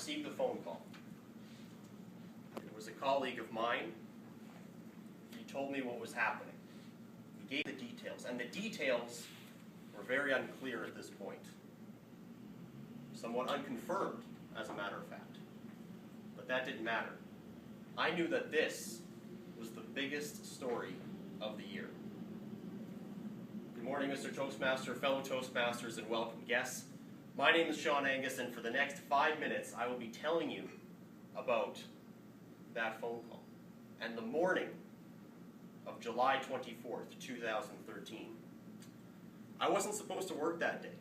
received a phone call. It was a colleague of mine. He told me what was happening. He gave the details, and the details were very unclear at this point. Somewhat unconfirmed, as a matter of fact. But that didn't matter. I knew that this was the biggest story of the year. Good morning, Mr. Toastmaster, fellow Toastmasters, and welcome guests. My name is Angus, and for the next 5 minutes, I will be telling you about that phone call and the morning of July 24th, 2013. I wasn't supposed to work that day,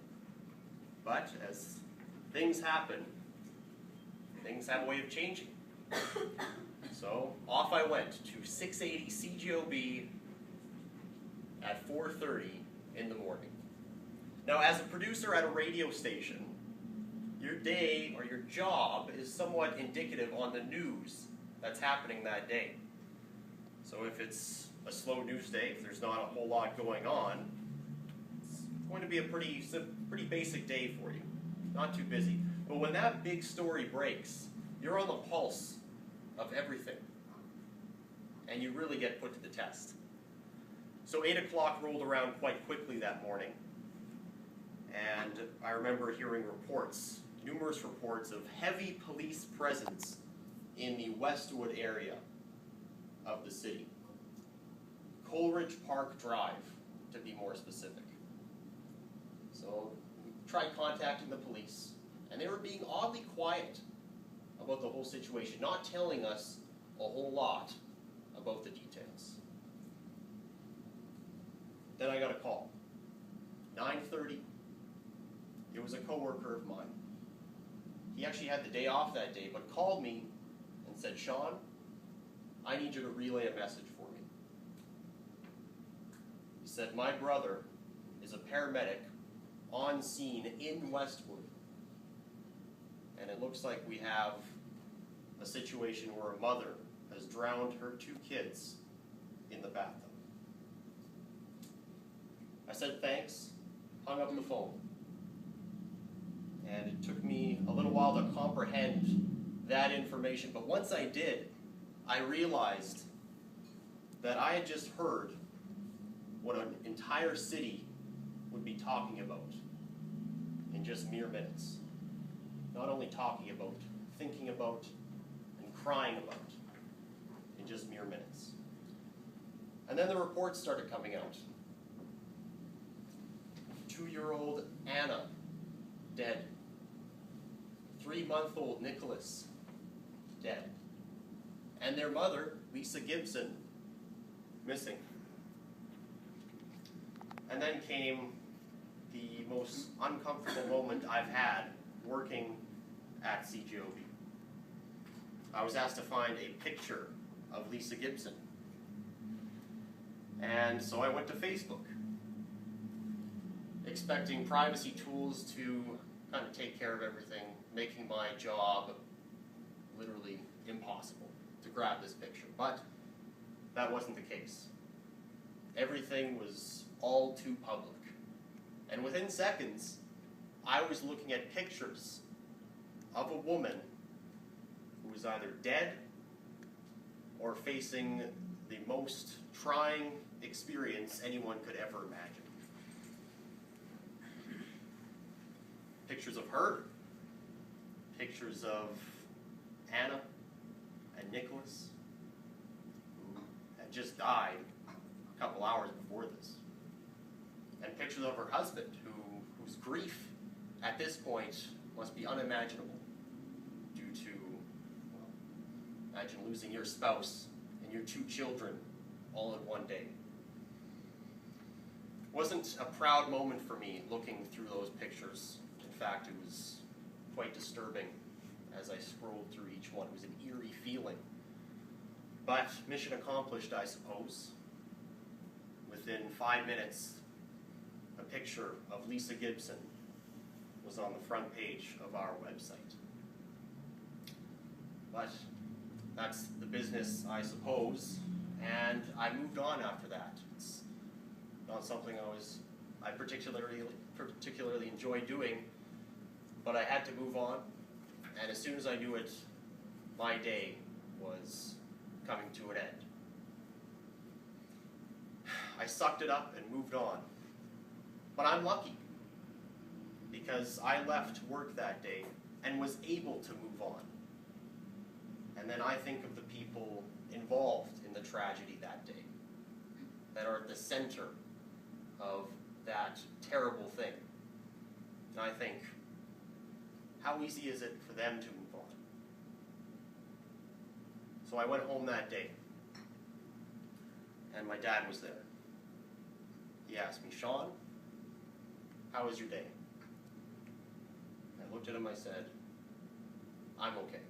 but as things happen, things have a way of changing. So off I went to 680 CGOB at 4:30 in the morning. Now, as a producer at a radio station, your day or your job is somewhat indicative on the news that's happening that day. So if it's a slow news day, if there's not a whole lot going on, it's going to be a pretty basic day for you. Not too busy. But when that big story breaks, you're on the pulse of everything. And you really get put to the test. So 8 o'clock rolled around quite quickly that morning. And I remember hearing reports, numerous reports of heavy police presence in the Westwood area of the city. Coleridge Park Drive, to be more specific. So we tried contacting the police, and they were being oddly quiet about the whole situation, not telling us a whole lot about the details. Then I got a call. 9:30. It was a coworker of mine. He actually had the day off that day, but called me and said, "Sean, I need you to relay a message for me." He said, "My brother is a paramedic on scene in Westwood, and it looks like we have a situation where a mother has drowned her 2 kids in the bathtub." I said thanks, hung up the phone. And it took me a little while to comprehend that information, but once I did, I realized that I had just heard what an entire city would be talking about in just mere minutes. Not only talking about, thinking about, and crying about in just mere minutes. And then the reports started coming out. 2-year-old Anna, dead. 3-month-old Nicholas, dead. And their mother, Lisa Gibson, missing. And then came the most uncomfortable moment I've had working at CGOB. I was asked to find a picture of Lisa Gibson. And so I went to Facebook, expecting privacy tools to kind of take care of everything, making my job literally impossible to grab this picture. But that wasn't the case. Everything was all too public. And within seconds, I was looking at pictures of a woman who was either dead or facing the most trying experience anyone could ever imagine. Pictures of her, pictures of Anna and Nicholas, who had just died a couple hours before this, and pictures of her husband, whose grief at this point must be unimaginable due to, well, imagine losing your spouse and your 2 children all in one day. It wasn't a proud moment for me looking through those pictures. In fact, it was quite disturbing as I scrolled through each one. It was an eerie feeling. But mission accomplished, I suppose. Within 5 minutes, a picture of Lisa Gibson was on the front page of our website. But that's the business, I suppose, and I moved on after that. It's not something I particularly enjoy doing, but I had to move on. And as soon as I knew it, my day was coming to an end. I sucked it up and moved on. But I'm lucky, because I left work that day and was able to move on. And then I think of the people involved in the tragedy that day, that are at the center of that terrible thing. And I think, how easy is it for them to move on? So I went home that day, and my dad was there. He asked me, Sean, how was your day? I looked at him, I said, I'm okay.